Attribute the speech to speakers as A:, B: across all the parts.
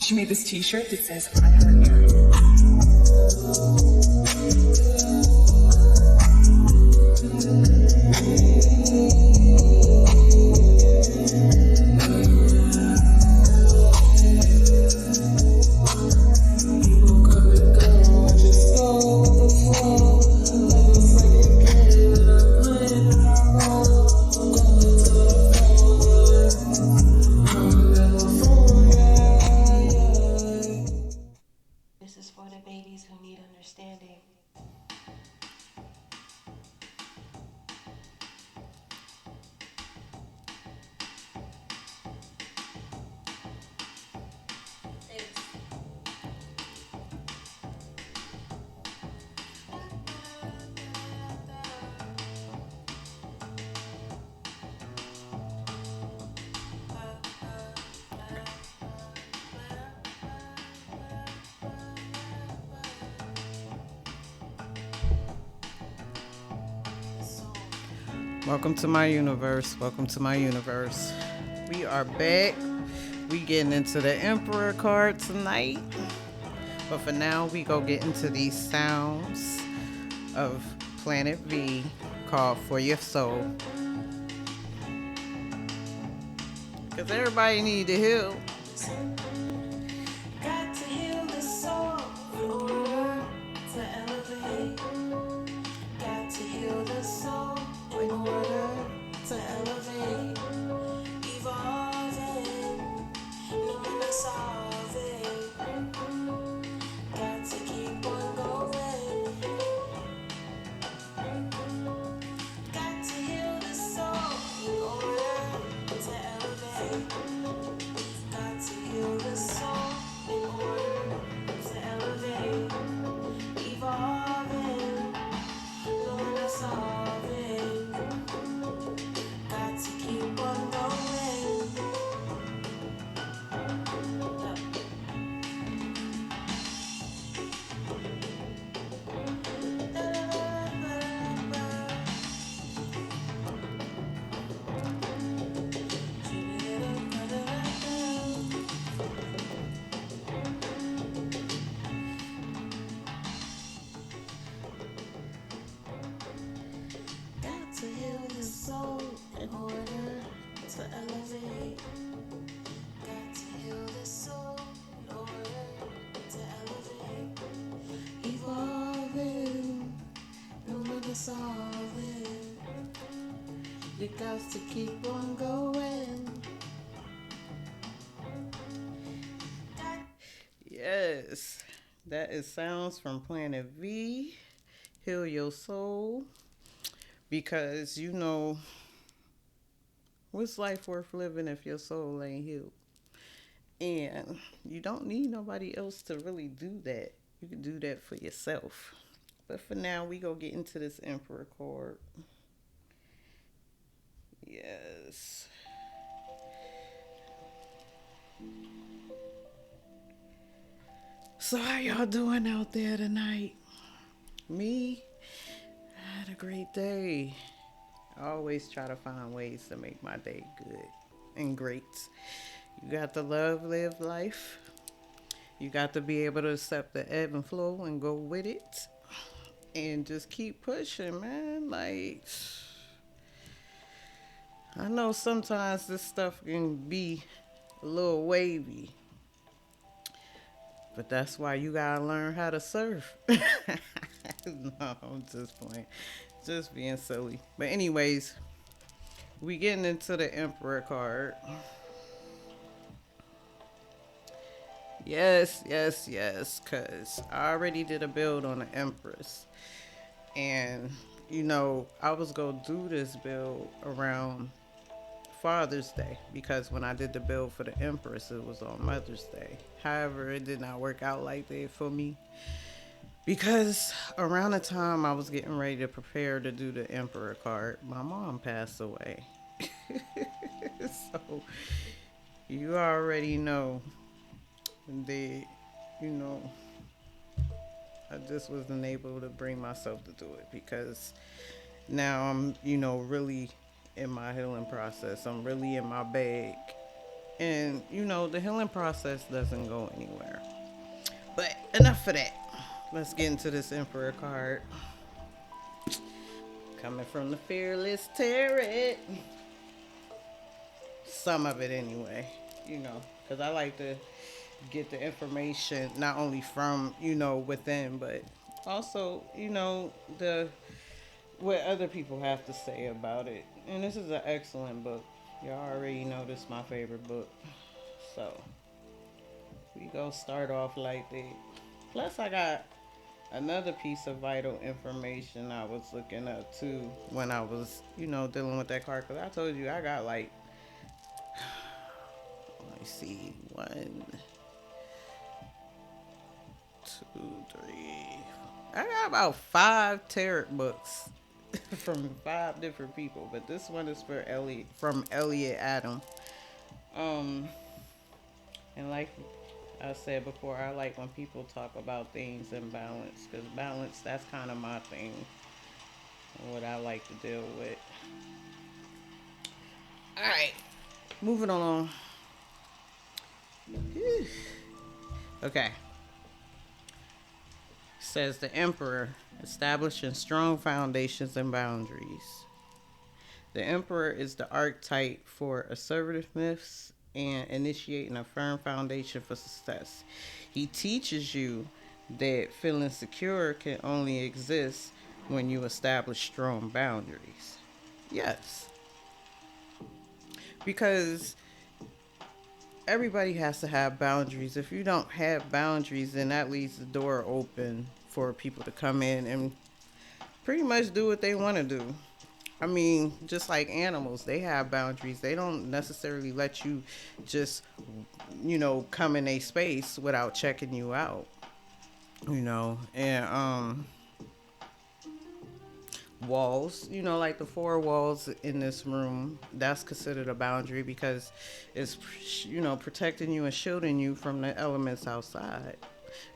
A: She made this t-shirt that says, I heart you.
B: This is for the babies who need understanding.
C: Welcome to my universe. Welcome to my universe. We are back. We getting into the Emperor card tonight. But for now, we go get into these sounds of Planet V called For Your Soul. Because everybody need to heal.
B: Got to heal the soul in order to elevate. Got to heal the soul in order to elevate. Evolving, no one solving. Got to keep on going. Got to heal the soul in order to elevate. Got to heal the soul in order to elevate. Evolving, no one solving. Got to keep on going. Got to heal the soul in order to elevate. Got to heal the soul in order to elevate. Evolving, no longer solving. You got to keep on going.
C: Yes. That is sounds from Planet V. Heal your soul. Because, you know, what's life worth living if your soul ain't healed? And you don't need nobody else to really do that. You can do that for yourself. But for now, we go get into this Emperor card. Yes. So how y'all doing out there tonight? Me? I had a great day. I always try to find ways to make my day good and great. You got to love, live life. You got to be able to accept the ebb and flow and go with it. And just keep pushing, man. Like, I know sometimes this stuff can be a little wavy. But that's why you gotta learn how to surf. No, I'm just playing. Just being silly. But anyways, we getting into the Emperor card. Yes, yes, yes. Cause I already did a build on the Empress. And, you know, I was gonna do this build around Father's Day because when I did the build for the Empress, it was on Mother's Day. However, it did not work out like that for me because around the time I was getting ready to prepare to do the Emperor card, my mom passed away. So you already know that, you know, I just wasn't able to bring myself to do it because now I'm, you know, really in my healing process. I'm really in my bag And, the healing process doesn't go anywhere. But enough of that. Let's get into this Emperor card. Coming from the Fearless Tarot. Some of it anyway, because I like to get the information not only from, within, but also, the what other people have to say about it. And this is an excellent book. Y'all already know this is my favorite book. So we go start off like that. Plus I got another piece of vital information I was looking up too when I was, dealing with that card. Because I told you I got like, let me see, 1, 2, 3. I got about 5 tarot books from 5 different people, but this one is for from Elliot Adam. And like I said before, I like when people talk about things in balance, because balance, that's kind of my thing, what I like to deal with. All right, moving along. Okay. Says the Emperor, establishing strong foundations and boundaries. The Emperor is the archetype for assertiveness and initiating a firm foundation for success. He teaches you that feeling secure can only exist when you establish strong boundaries. Yes. Because everybody has to have boundaries. If you don't have boundaries, then that leaves the door open for people to come in and pretty much do what they want to do. I mean, just like animals, they have boundaries. They don't necessarily let you just, come in a space without checking you out. And walls, like the 4 walls in this room, that's considered a boundary because it's, protecting you and shielding you from the elements outside,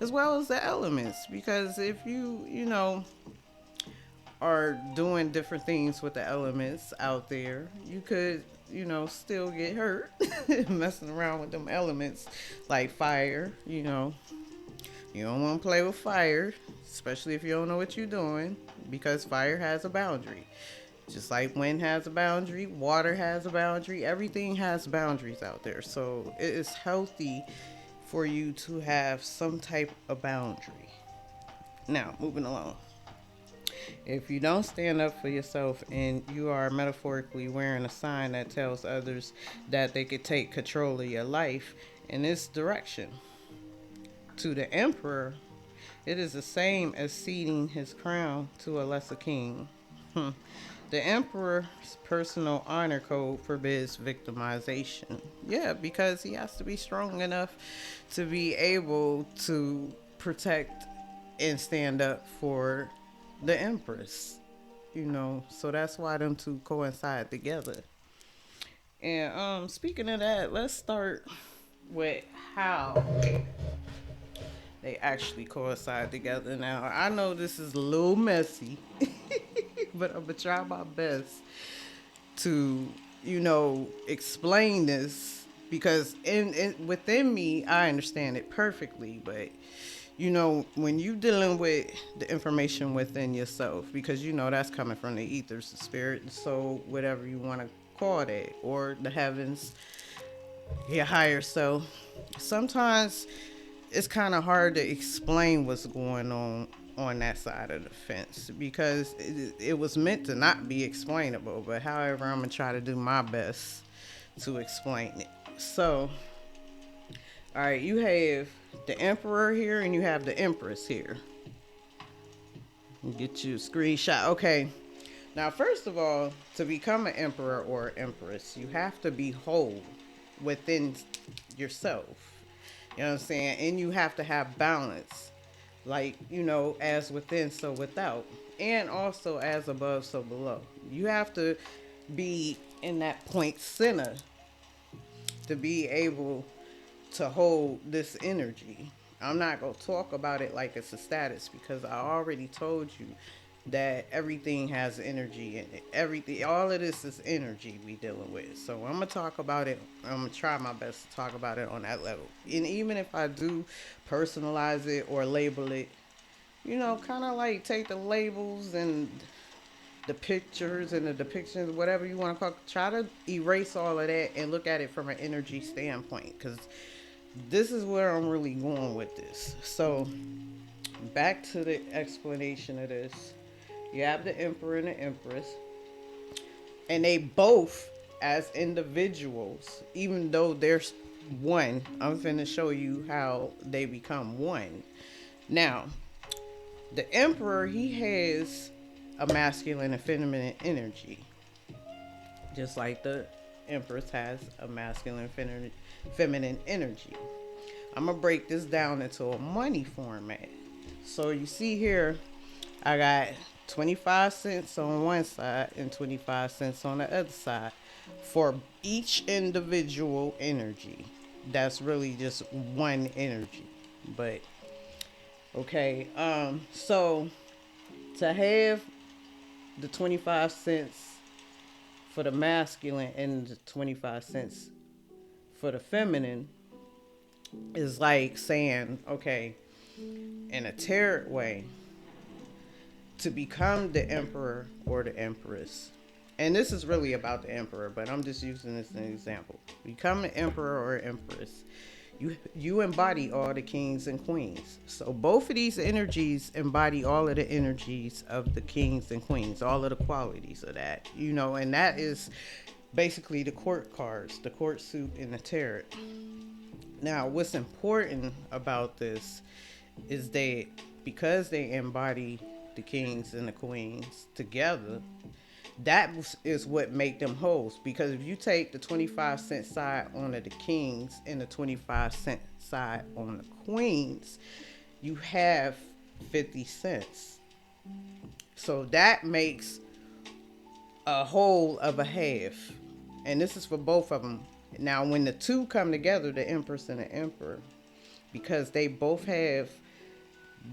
C: as well as the elements. Because if you are doing different things with the elements out there, you could, still get hurt messing around with them elements like fire. You don't want to play with fire, especially if you don't know what you're doing, because fire has a boundary. Just like wind has a boundary, water has a boundary, everything has boundaries out there. So it is healthy for you to have some type of boundary. Now, moving along. If you don't stand up for yourself and you are metaphorically wearing a sign that tells others that they could take control of your life in this direction, to the Emperor, it is the same as ceding his crown to a lesser king. The Emperor's personal honor code forbids victimization. Yeah, because he has to be strong enough to be able to protect and stand up for the Empress. So that's why them two coincide together. And speaking of that, let's start with how they actually coincide together. Now, I know this is a little messy, but I'm gonna try my best to, explain this, because within me, I understand it perfectly. But when you dealing with the information within yourself, because that's coming from the ethers, the spirit, the soul, whatever you want to call that, or the heavens, your higher self. Sometimes it's kind of hard to explain what's going on that side of the fence, because it was meant to not be explainable. But however, I'm gonna try to do my best to explain it. So, all right, you have the Emperor here and you have the Empress here. Get you a screenshot. Okay. Now, first of all, to become an Emperor or Empress, you have to be whole within yourself. You know what I'm saying? And you have to have balance. Like, as within, so without. And also as above, so below. You have to be in that point center to be able to hold this energy. I'm not going to talk about it like it's a status, because I already told you that everything has energy in it. Everything, all of this is energy we dealing with. So I'm gonna talk about it. I'm gonna try my best to talk about it on that level. And even if I do personalize it or label it, kind of like take the labels and the pictures and the depictions, whatever you want to call it, try to erase all of that and look at it from an energy standpoint. Because this is where I'm really going with this. So back to the explanation of this. You have the emperor and the empress, and they both, as individuals, even though there's one, I'm finna show you how they become one. Now, the emperor, he has a masculine and feminine energy, just like the empress has a masculine and feminine energy. I'm gonna break this down into a money format. So you see here, I got 25 cents on one side and 25 cents on the other side for each individual energy. That's really just one energy. But okay, so to have the 25 cents for the masculine and the 25 cents for the feminine is like saying, okay, in a tarot way, to become the emperor or the empress. And this is really about the emperor, but I'm just using this as an example. Become the emperor or empress. You embody all the kings and queens. So both of these energies embody all of the energies of the kings and queens, all of the qualities of that, and that is basically the court cards, the court suit, and the tarot. Now, what's important about this is that because they embody the kings and the queens together, that is what make them hoes. Because if you take the 25-cent side on the kings and the 25-cent side on the queens, you have 50 cents. So that makes a whole of a half. And this is for both of them. Now, when the two come together, the empress and the emperor, because they both have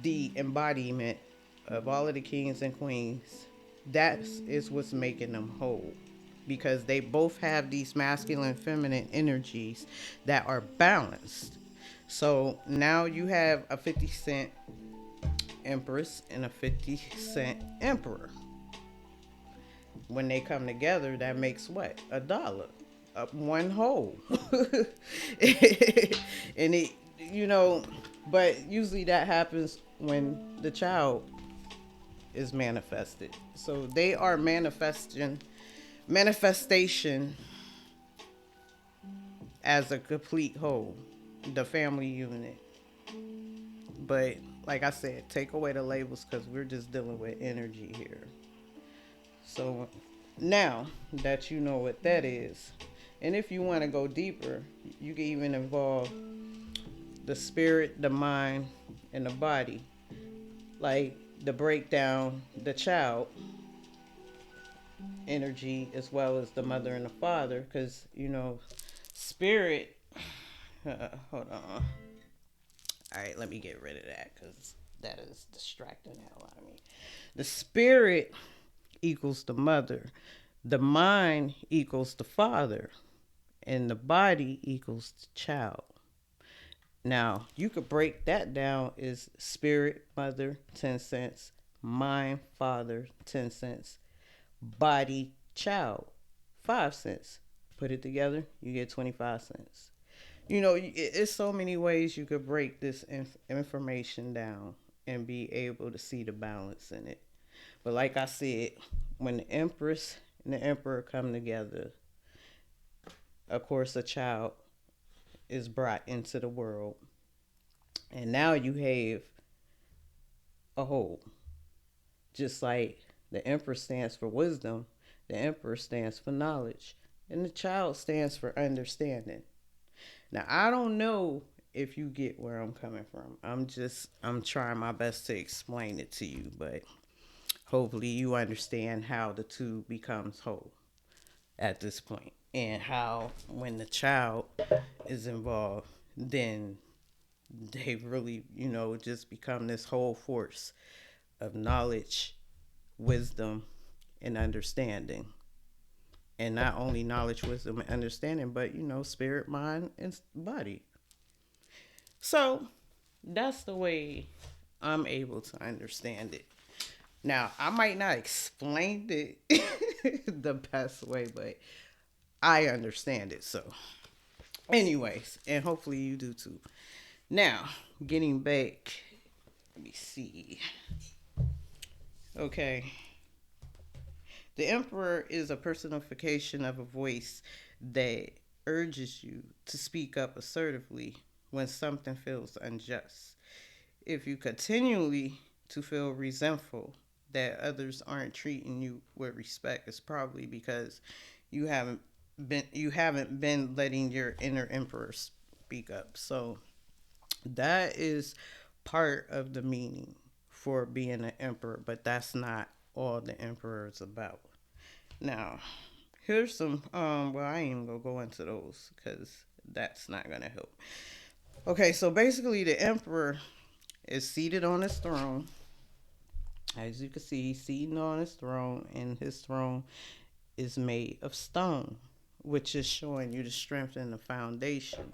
C: the embodiment of all of the kings and queens, that is what's making them whole. Because they both have these masculine and feminine energies that are balanced. So now you have a 50-cent empress and a 50-cent emperor. When they come together, that makes what? $1. One whole. And it, but usually that happens when the child is manifested. So they are manifestation as a complete whole, the family unit. But like I said, take away the labels because we're just dealing with energy here. So now that you know what that is, and if you want to go deeper, you can even involve the spirit, the mind, and the body. Like the breakdown, the child energy as well as the mother and the father. Because, spirit. Hold on. All right, let me get rid of that because that is distracting the hell out of me. The spirit equals the mother. The mind equals the father. And the body equals the child. Now, you could break that down as spirit, mother, 10 cents, mind, father, 10 cents, body, child, 5 cents. Put it together, you get 25 cents. It's so many ways you could break this information down and be able to see the balance in it. But like I said, when the empress and the emperor come together, of course, a child is brought into the world. And now you have a whole. Just like the emperor stands for wisdom, the emperor stands for knowledge, and the child stands for understanding. Now, I don't know if you get where I'm coming from. I'm trying my best to explain it to you, but hopefully you understand how the two becomes whole at this point. And how when the child is involved, then they really, just become this whole force of knowledge wisdom and understanding. And not only knowledge, wisdom, and understanding, but spirit, mind, and body. So that's the way I'm able to understand it. Now, I might not explain it the best way, but I understand it. So, anyways, and hopefully you do too. Now, getting back, let me see. Okay. The emperor is a personification of a voice that urges you to speak up assertively when something feels unjust. If you continually to feel resentful that others aren't treating you with respect, it's probably because you haven't been letting your inner emperor speak up. So that is part of the meaning for being an emperor, but that's not all the emperor is about. Now, here's some well, I ain't even gonna go into those because that's not gonna help. Okay, so basically the emperor is seated on his throne. As you can see, he's seated on his throne, and his throne is made of stone, which is showing you the strength in the foundation.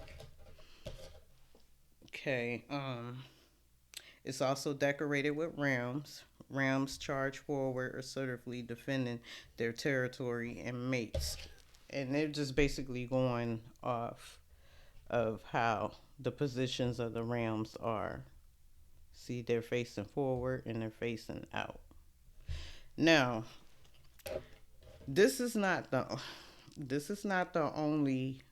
C: Okay, it's also decorated with rams. Rams charge forward, assertively defending their territory and mates. And they're just basically going off of how the positions of the rams are. See, they're facing forward and they're facing out. Now, this is not the this is not the only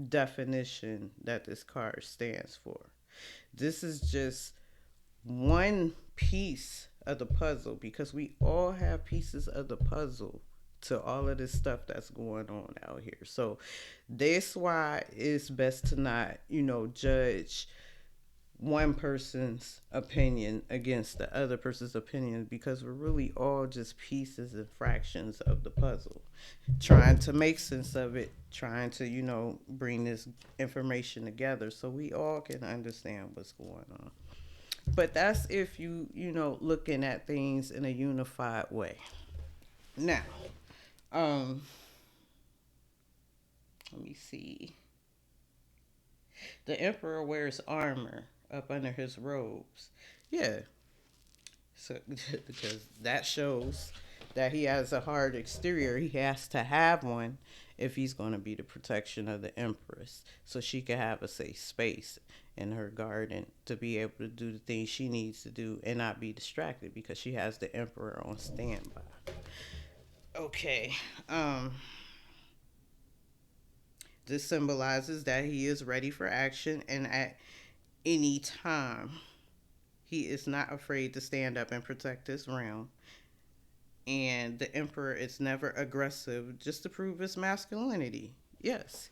C: definition that this card stands for. This is just one piece of the puzzle because we all have pieces of the puzzle to all of this stuff that's going on out here. So that's why it's best to not, judge one person's opinion against the other person's opinion because we're really all just pieces and fractions of the puzzle, trying to make sense of it, trying to, bring this information together so we all can understand what's going on. But that's if looking at things in a unified way. Now, um, let me see. The emperor wears armor up under his robes. Yeah. So because that shows that he has a hard exterior, he has to have one if he's going to be the protection of the empress, so she can have a safe space in her garden to be able to do the things she needs to do and not be distracted because she has the emperor on standby. Okay. This symbolizes that he is ready for action and at any time. He is not afraid to stand up and protect his realm. And the emperor is never aggressive just to prove his masculinity. Yes,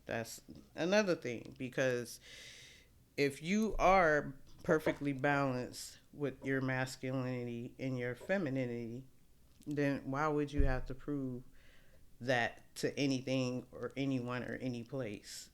C: that's another thing because if you are perfectly balanced with your masculinity and your femininity, then why would you have to prove that to anything or anyone or any place?